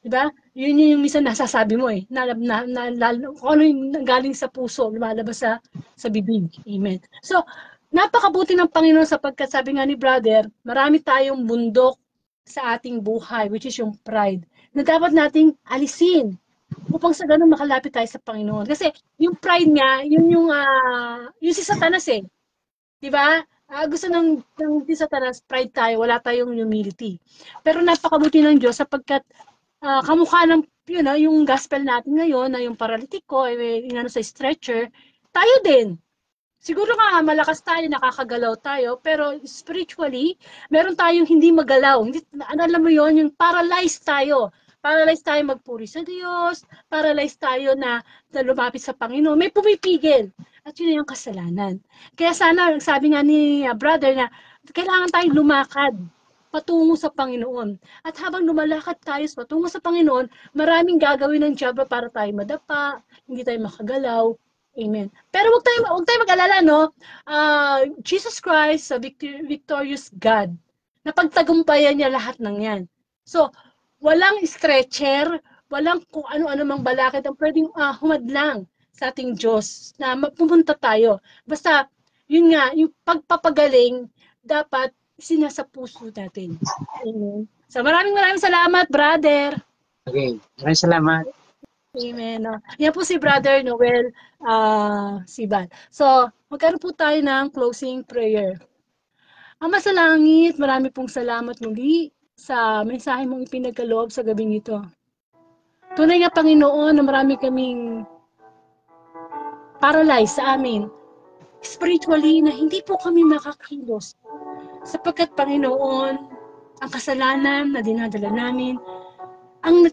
S2: Diba? Yun yung minsan nasasabi mo eh. Kung ano yung galing sa puso, lumalabas sa bibig. Amen. So, napakabuti ng Panginoon sapagkat sabi nga ni brother, marami tayong bundok sa ating buhay, which is yung pride, na dapat nating alisin upang sa ganun makalapit tayo sa Panginoon. Kasi yung pride nga, yung si Satanas eh. Diba? Gusto ng si Satanas, pride tayo, wala tayong humility. Pero napakabuti ng Diyos sapagkat kamukha ng yung gospel natin ngayon, na yung paralitiko, yung sa stretcher, tayo din. Siguro nga malakas tayo, nakakagalaw tayo, pero spiritually, meron tayong hindi magalaw. Hindi, alam mo yon, yung paralyzed tayo. Paralyzed tayo magpuri sa Diyos, paralyzed tayo na lumapit sa Panginoon. May pumipigil. At yun yung kasalanan. Kaya sana, sabi nga ni brother na kailangan tayong lumakad patungo sa Panginoon. At habang lumalakad tayo patungo sa Panginoon, maraming gagawin ng diablo para tayo madapa, hindi tayo makagalaw. Amen. Pero huwag tayo mag-alala, no? Jesus Christ, victorious God, napagtagumpayan niya lahat ng yan. So, walang stretcher, walang kung ano-ano mang balakid ang pwedeng humadlang sa ating Diyos na pumunta tayo. Basta, yun nga, yung pagpapagaling, dapat sinasa puso natin. Amen. So, maraming salamat, brother.
S3: Okay, maraming salamat.
S2: Amen. Yan po si Brother Noel Siban. So, magkaroon po tayo ng closing prayer. Ama sa langit, marami pong salamat muli sa mensahe mong ipinagkaloob sa gabing ito. Tunay nga Panginoon na marami kaming paralyzed sa amin. Spiritually na hindi po kami makakilos. Sapagkat Panginoon, ang kasalanan na dinadala namin, ang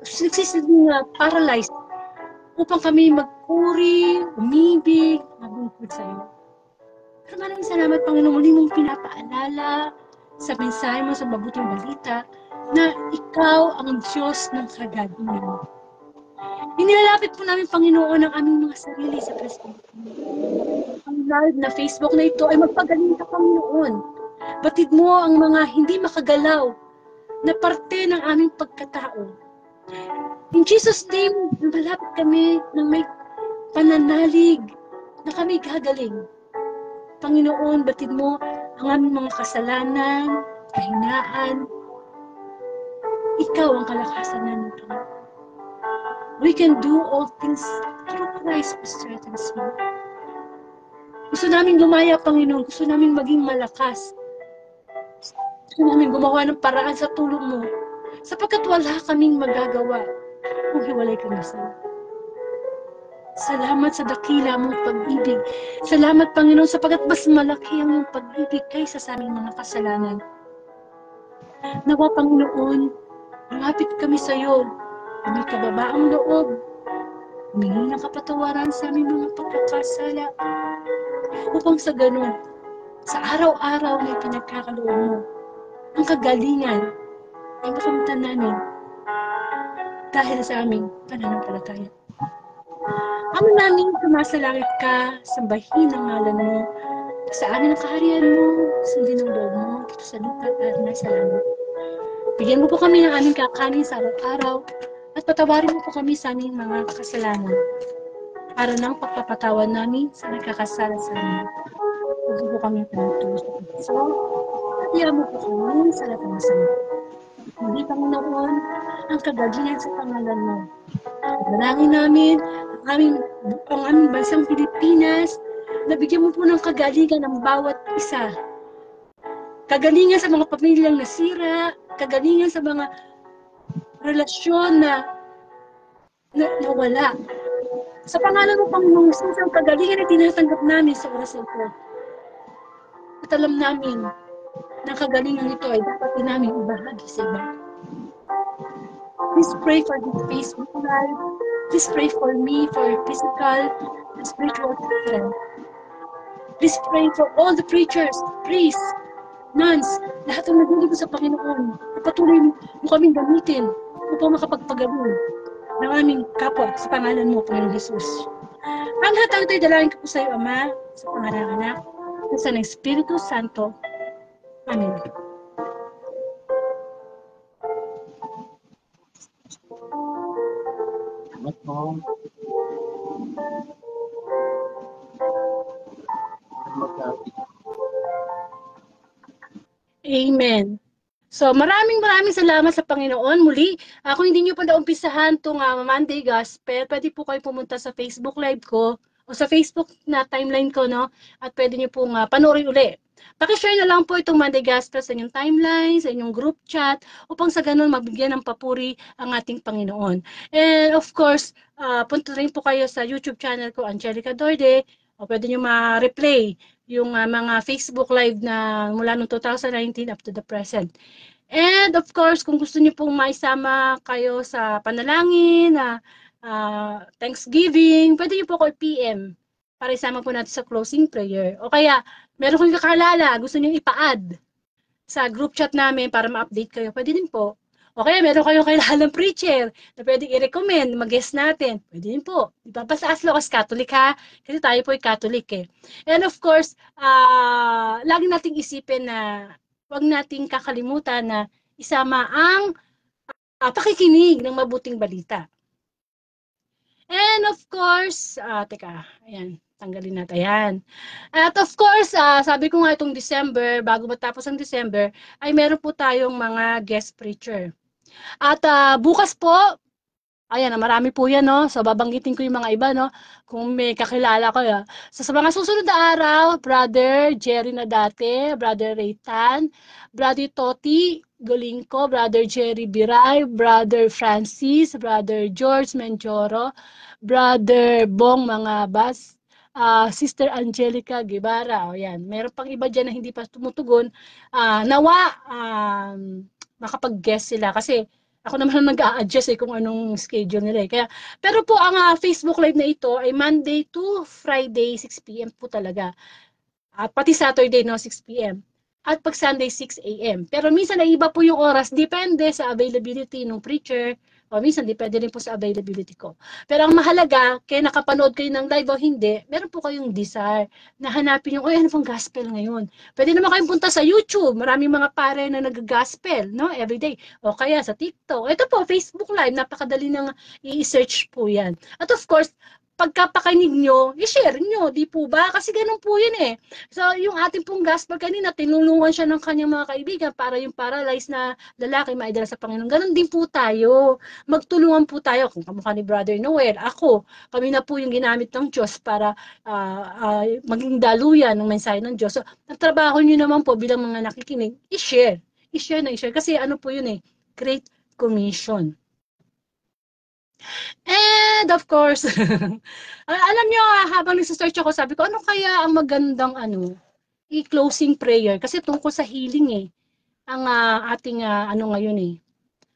S2: nagsisilbing paralyzed upang kami magpuri, umibig, maglingkod sa iyo. Pero maraming salamat, Panginoon, muli mong pinapaalala sa mensahe mo sa mabuting balita na ikaw ang Diyos ng kagalingan. Inilalapit po namin, Panginoon, ang aming mga sarili sa Presidente. Ang live na Facebook na ito ay magpagaling ka, Panginoon. Batid mo ang mga hindi makagalaw na parte ng aming pagkatao. In Jesus' name, malapit kami ng may pananalig na kami gagaling. Panginoon, batid mo ang aming mga kasalanan, kahinaan. Ikaw ang kalakasan namin, Panginoon. We can do all things through Christ who strengthens me. Gusto namin lumaya, Panginoon. Gusto namin maging malakas. Gusto namin gumawa ng paraan sa tulong mo. Sapagkat wala kaming magagawa kung hiwalay kami sa iyo. Salamat sa dakila mong pag-ibig. Salamat, Panginoon, sapagkat mas malaki ang iyong pag-ibig kaysa sa aming mga kasalanan. Nawa, Panginoon, lumapit kami sa iyo. May kababaang loob. Humingi ng kapatawaran sa aming mga pagkakasala. Upang sa ganun, sa araw-araw na pinagkakaloob mo, ang kagalingan ay makamtan namin dahil sa aming pananampalataya. Ama namin, sumasalangit ka, sambahin ang ngalan mo, sa amin ang kaharian mo, sundin ang loob mo, dito sa lupa at nasa langit. Bigyan mo po kami ng aming kakanin sa araw-araw, at patawarin mo po kami sa aming mga kasalanan, para ng pagpapatawan namin sa nagkakasala sa amin. Huwag po kami pinagtuloy sa Kristo, at iyan mo po kami sa lahat ng masama. Muli, Panginoon, ang kagalingan sa pangalan mo. Manalangin namin ang aming bansang Pilipinas, na bigyan mo po ng kagalingan ng bawat isa. Kagalingan sa mga pamilyang nasira, kagalingan sa mga relasyon na nawala. Sa pangalan mo, Panginoon Jesus, ang kagalingan na tinatanggap namin sa oras na ito. At alam namin na kagalingan ito ay dapat din namin ibahagi sa iba. Please pray for this Facebook live. Please pray for me, for physical and spiritual strength. Please pray for all the preachers, priests, nuns, lahat ng naglilingkod sa Panginoon. Patuloy mo kaming gamitin upang makapagpagaling ng aming kapwa sa pangalan mo, Panginoon Jesus. Ang lahat ng ito'y dalangin ko po sa iyo, Ama, sa pangalan ng Anak, at sa ng Espiritu Santo. Amen.
S3: Salamat po.
S2: Amen. So, maraming salamat sa Panginoon. Muli, kung hindi nyo pa naumpisahan itong Monday Gospel, pwede po kayo pumunta sa Facebook Live ko o sa Facebook na timeline ko, no? At pwede nyo pong panoorin uli. Pakishare na lang po itong Monday Gospel sa inyong timeline, sa inyong group chat, upang sa ganun mabigyan ng papuri ang ating Panginoon. And of course, punta rin po kayo sa YouTube channel ko, Angelica Dorde, o pwede nyo ma-replay yung mga Facebook Live na mula noong 2019 up to the present. And of course, kung gusto niyo pong maisama kayo sa panalangin, Thanksgiving, pwede niyo po ko PM para isama po natin sa closing prayer. O kaya, meron kong kakalala, gusto niyo ipa-add sa group chat namin para ma-update kayo, pwede din po. O kaya, meron kayong kailangang preacher na pwedeng i-recommend, mag-guest natin, pwede din po. Diba? Basta as long as Catholic ha, kasi tayo po ay Catholic eh. And of course, lagi nating isipin na huwag nating kakalimutan na isama ang pakikinig ng mabuting balita. And of course, ayan, tanggalin natin yan. At of course, sabi ko nga itong December, bago matapos ang December, ay meron po tayong mga guest preacher. At bukas po, ayan, marami po yan, no? So, babanggitin ko yung mga iba, no? Kung may kakilala ko, ya. So, sa mga susunod na araw, Brother Jerry Nadate, Brother Raytan, Brother Toti Golingko, Brother Jerry Biray, Brother Francis, Brother George Menjoro, Brother Bong Mangabas, Sister Angelica Guevara. O yan, meron pang iba dyan na hindi pa tumutugon. Nawa, makapag-guest sila kasi ako naman nag-a-adjust kung anong schedule nila. Kaya, pero po ang Facebook Live na ito ay Monday to Friday, 6 p.m. po talaga. Pati Saturday, no, 6 p.m. At pag Sunday, 6 a.m. Pero minsan ay iba po yung oras, depende sa availability ng preacher, o minsan depende rin po sa availability ko. Pero ang mahalaga, kaya nakapanood kayo ng live o hindi, meron po kayong desire na hanapin yung, ano pang gospel ngayon? Pwede naman kayong punta sa YouTube, maraming mga pare na nag-gospel, no? Everyday. O kaya sa TikTok. Ito po, Facebook Live, napakadali nang i-search po yan. At of course, pagkapakinig nyo, i-share nyo, di po ba? Kasi ganun po yun eh. So, yung ating pong gospel kanina, tinulungan siya ng kanyang mga kaibigan para yung paralyzed na lalaki maidala sa Panginoon. Ganun din po tayo. Magtulungan po tayo. Kung kamukha ni Brother Noel, ako, kami na po yung ginamit ng Diyos para maging daluyan ng mensahe ng Diyos. So, ang trabaho nyo naman po bilang mga nakikinig, i-share. I-share na i-share. Kasi ano po yun eh, Great Commission. And of course, alam nyo, habang nagsisearch ako, sabi ko, ano kaya ang magandang i-closing prayer? Kasi tungkol sa healing eh. Ang ating, ngayon eh,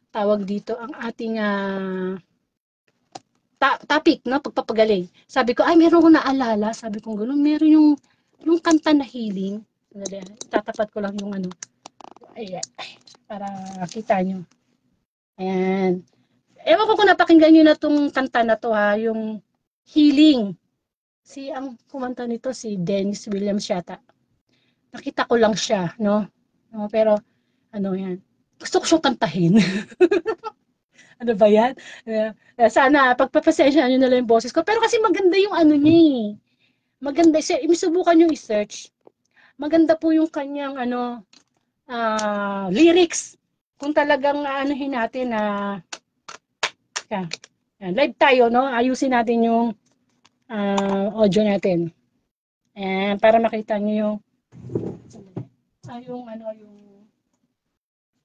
S2: tawag dito, ang ating topic, no? Pagpapagaling. Sabi ko, ay, meron ko naalala. Sabi ko, gano'n, meron yung kanta na healing. Tatapat ko lang yung ay, para kita nyo. Ayan. Ewan ko kung napakinggan nyo na itong kanta na to yung Healing. Ang kumanta nito si Dennis Williams yata. Nakita ko lang siya, no? Pero, yan. Gusto ko siyang kantahin. Ano ba yan? Sana, pagpapasensya nyo na lang yung boses ko. Pero kasi maganda yung niya eh. Maganda. Subukan nyo i-search. Maganda po yung kanyang, lyrics. Kung talagang, natin na, live tayo, no? Ayusin natin yung audio natin. Ayan, para makita nyo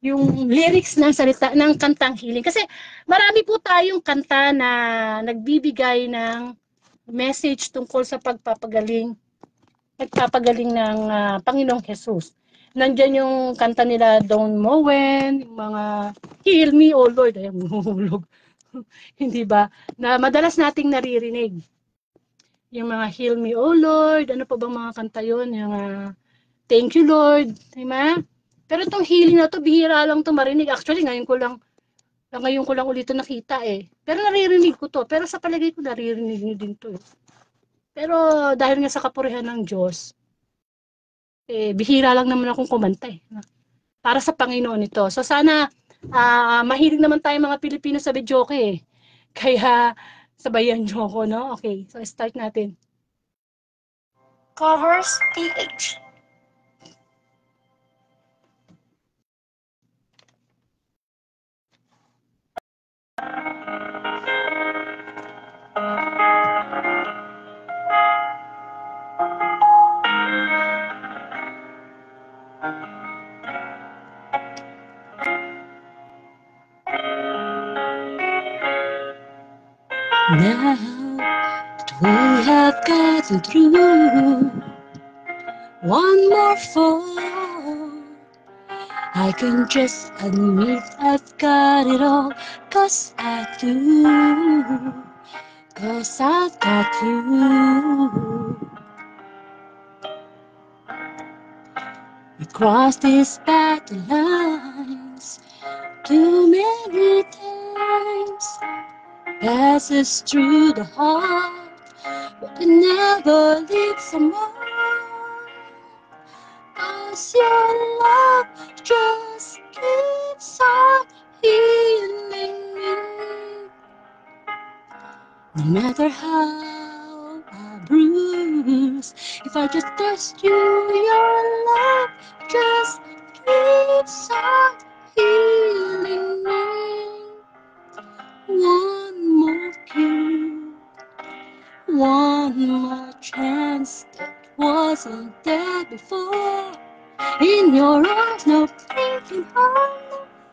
S2: yung lyrics ng salita ng kantang healing. Kasi marami po tayong kanta na nagbibigay ng message tungkol sa nagpapagaling ng Panginoong Jesus. Nandiyan yung kanta nila Don Moen, yung mga Heal Me, Oh Lord, ay mahulog. Hindi ba? Na madalas nating naririnig. Yung mga Heal Me, Oh Lord, ano pa bang mga kanta yun? Yung Thank You Lord, diba? Pero itong healing na to, bihira lang to marinig. Actually, ngayon ko lang ulit ito nakita eh. Pero naririnig ko to. Pero sa palagay ko, naririnig nyo din to eh. Pero dahil nga sa kapurihan ng Diyos, bihira lang naman akong kumanta eh. Para sa Panginoon ito. So sana, mahilig naman tayo mga Pilipino sa videoke eh. Kaya, sabayan nyo ako, no? Okay, so start natin.
S4: Covers PH.
S2: Now that we have gathered through one more fall, I can just admit I've got it all, 'cause I do, 'cause I've got you. We crossed these battle lines too many times, passes through the heart, but it never leaves someone. 'Cause your love just keeps on healing me. No matter how I bruise, if I just touch you, your love just keeps on healing me. One more kiss, one more chance that wasn't there before. In your arms, no thinking how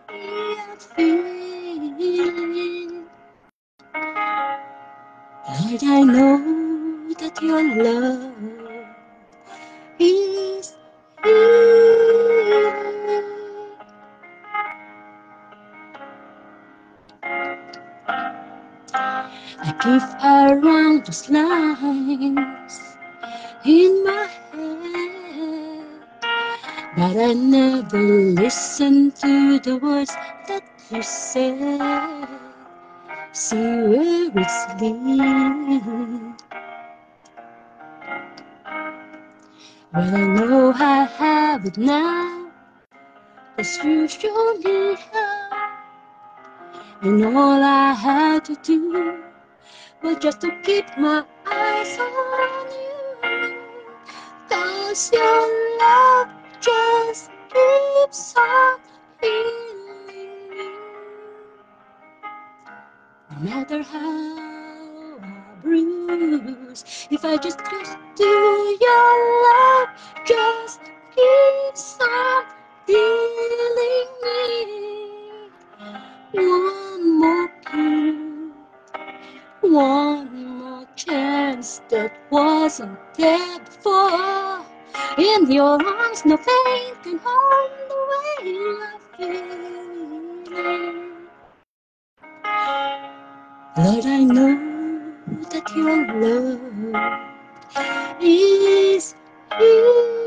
S2: I'm feeling. Lord, I know that your love is healing. I give around those lines in my head, but I never listened to the words that you said. See where it's leading. Well, I know I have it now, 'cause you showed me how. And all I had to do was just to keep my eyes on you. 'Cause your love just keeps on healing me. No matter how I bruise, if I just trust to your love, just keeps on healing me. One more kiss, one more chance that wasn't there before. In your arms, no pain can harm the way I feel. Lord, I know that your love is healing.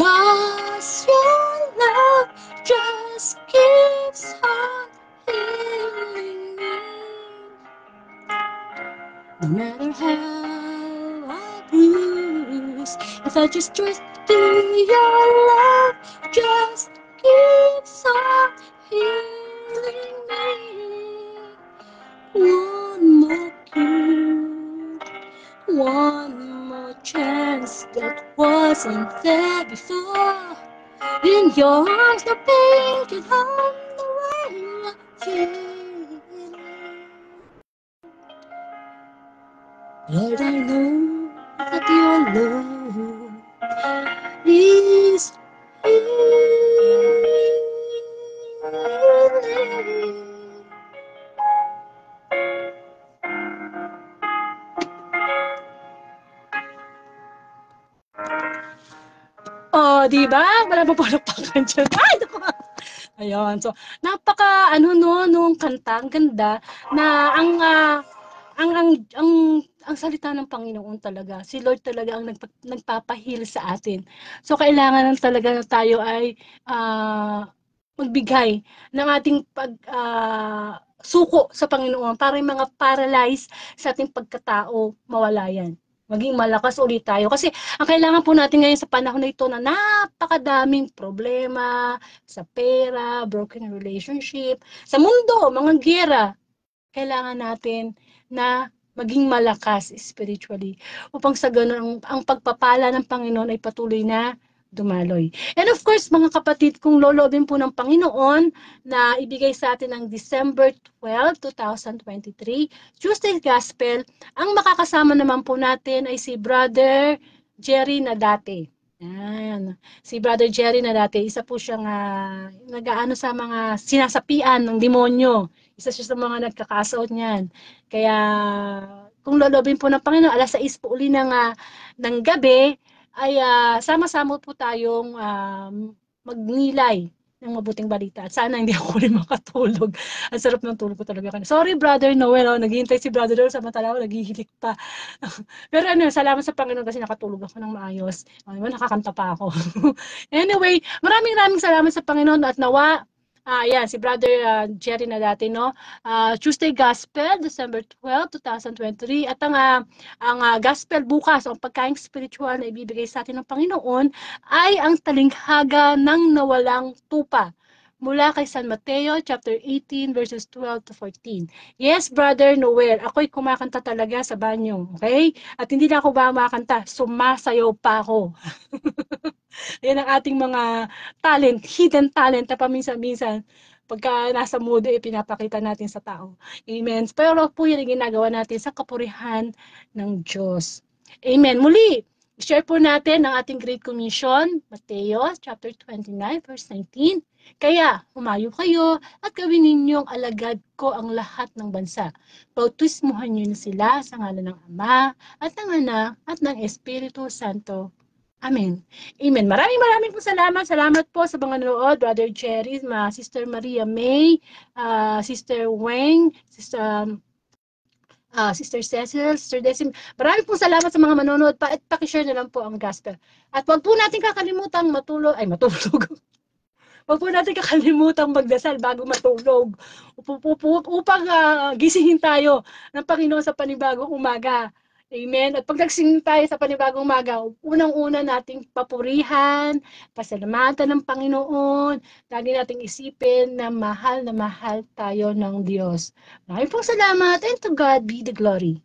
S2: Cause your love just keeps on healing me. No matter how I bruise, if I just trust to your love, just keeps on healing me. One more kiss, one more chance that wasn't there before. In your arms, no pain can harm the way I feel. Lord, I know that your love is healing. Oh, di ba? Wala pa palakpakan dyan. Ay, naku. Ayun. So, napaka nung kanta, ang ganda na ang salita ng Panginoon talaga. Si Lord talaga ang nagpapahil sa atin. So, kailangan lang talaga na tayo ay magbigay ng ating suko sa Panginoon para yung mga paralyzed sa ating pagkatao mawala yan. Maging malakas ulit tayo. Kasi ang kailangan po natin ngayon sa panahon na ito na napakadaming problema sa pera, broken relationship, sa mundo, mga giyera, kailangan natin na maging malakas spiritually upang sa ganun ang pagpapala ng Panginoon ay patuloy na dumaloy. And of course, mga kapatid, kung loloobin po ng Panginoon na ibigay sa atin ng December 12, 2023, Tuesday Gospel, ang makakasama naman po natin ay si Brother Jerry Nadate. Yan. Si Brother Jerry Nadate, isa po siyang nag-aano sa mga sinasapian ng demonyo. Isa siya sa mga nagkakasaot niyan. Kaya kung lolobin po ng Panginoon, alas 6 po uli ng gabi, ay sama-sama po tayong magnilay ng mabuting balita. At sana hindi ako rin makatulog. Ang sarap ng tulog ko talaga. Sorry, Brother Noel. Naghihintay si Brother Noel. Samantala ako, naghihilik pa. Pero salamat sa Panginoon kasi nakatulog ako ng maayos. Nakakanta pa ako. Anyway, maraming salamat sa Panginoon at nawa, yan, si Brother Jerry Nadate, no? Tuesday Gospel, December 12, 2023. At ang Gospel bukas, ang pagkaing spiritual na ibibigay sa atin ng Panginoon, ay ang talinghaga ng nawalang tupa. Mula kay San Mateo, chapter 18, verses 12 to 14. Yes, Brother Noel, ako'y kumakanta talaga sa banyo, okay? At hindi na ako ba makanta, sumasayaw pa ako. Yan ang ating mga talent, hidden talent na paminsan-minsan pagka nasa mood pinapakita natin sa tao. Amen. Pero po yan ang ginagawa natin sa kapurihan ng Diyos. Amen. Muli, I-share po natin ang ating Great Commission, Mateo chapter 29, verse 19. Kaya, humayo kayo at gawin ninyong alagad ko ang lahat ng bansa. Bautismuhan niyo na sila sa ngalan ng Ama at ng Anak at ng Espiritu Santo. Amen. Amen. Maraming po salamat. Salamat po sa mga nanood, Brother Jerry, Sister Maria May, Sister Weng, Sister Cecil, Sister Decim. Maraming pong salamat sa mga manonood pa at pakishare na lang po ang gospel. At wag po natin kakalimutang matulog. Wag po natin kakalimutan magdasal bago matulog upang gisingin tayo ng Panginoon sa panibagong umaga. Amen. At pag nagsingin tayo sa panibagong umaga, unang-una nating papurihan, pasalamatan ng Panginoon, lagi nating isipin na mahal tayo ng Diyos. Maraming pong salamat and to God be the glory.